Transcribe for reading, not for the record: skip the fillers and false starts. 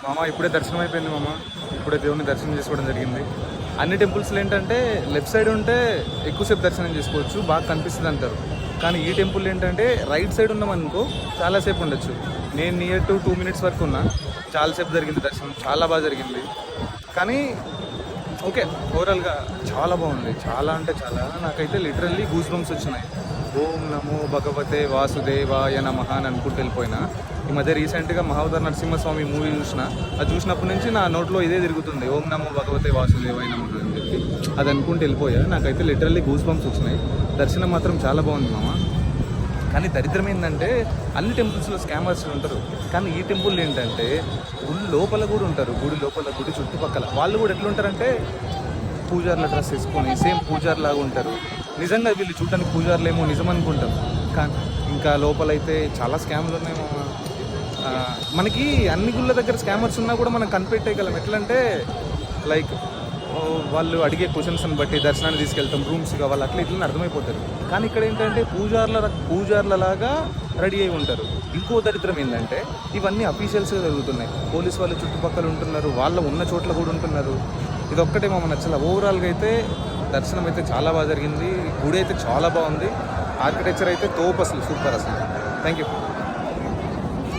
మామ ఇప్పుడే దర్శనం అయిపోయింది మామ. ఇప్పుడే దేవుని దర్శనం చేసుకోవడం జరిగింది. అన్ని టెంపుల్స్లో ఏంటంటే లెఫ్ట్ సైడ్ ఉంటే ఎక్కువసేపు దర్శనం చేసుకోవచ్చు, బాగా కనిపిస్తుంది అంటారు. కానీ ఈ టెంపుల్ ఏంటంటే రైట్ సైడ్ ఉన్నామనుకో చాలాసేపు ఉండొచ్చు. నేను నియర్ టు 2 minutes వరకు ఉన్నా, చాలాసేపు జరిగింది దర్శనం, చాలా బాగా జరిగింది. కానీ ఓకే, ఓవరాల్గా చాలా బాగుంది. చాలా అంటే చాలా, నాకైతే లిటరల్లీ గూస్ బంప్స్ వచ్చినాయి. ఓం నమో భగవతే వాసుదేవాయ నమః అని అనుకుంటూ వెళ్ళిపోయినా. ఈ మధ్య రీసెంట్గా మహావతార్ నరసింహస్వామి మూవీ చూసిన, అది చూసినప్పటి నుంచి నా నోట్లో ఇదే తిరుగుతుంది, ఓం నమో భగవతే వాసుదేవాయ నమః అని చెప్పి. అది అనుకుంటూ వెళ్ళిపోయా. నాకైతే లిటరల్లీ గూస్ బంప్స్ వచ్చినాయి. దర్శనం మాత్రం చాలా బాగుంది మామ. కానీ దరిద్రం ఏంటంటే అన్ని టెంపుల్స్లో స్కామర్స్ ఉంటారు, కానీ ఈ టెంపుల్ ఏంటంటే గుడి లోపల కూడా ఉంటారు. గుడి లోపల, గుడి చుట్టుపక్కల వాళ్ళు కూడా ఎట్లుంటారంటే పూజార్ల డ్రెస్ వేసుకొని సేమ్ పూజార్ లాగా ఉంటారు. నిజంగా వీళ్ళు చూడడానికి పూజార్లేమో నిజం అనుకుంటాం, కానీ ఇంకా లోపలైతే చాలా స్కామ్లు ఉన్నాయి మామ. మనకి అన్ని గుళ్ళ దగ్గర స్కామర్స్ ఉన్నా కూడా మనం కనిపెట్టేయగలం. ఎట్లంటే లైక్ వాళ్ళు అడిగే క్వశ్చన్స్ని బట్టి దర్శనాన్ని తీసుకెళ్తాం, రూమ్స్ కావాలి అట్లా ఇట్లా అర్థమైపోతారు. కానీ ఇక్కడ ఏంటంటే పూజార్లలాగా రెడీ అయి ఉంటారు. ఇంకో దరిద్రం ఏంటంటే ఇవన్నీ అఫీషియల్స్గా జరుగుతున్నాయి. పోలీస్ వాళ్ళు చుట్టుపక్కల ఉంటున్నారు, వాళ్ళ ఉన్న చోట్ల కూడా ఉంటున్నారు. ఇది ఒక్కటే మామ నచ్చల. ఓవరాల్గా అయితే దర్శనం అయితే చాలా బాగా జరిగింది. గుడి అయితే చాలా బాగుంది. ఆర్కిటెక్చర్ అయితే తోపు, అసలు సూపర్ అసలు. Thank you.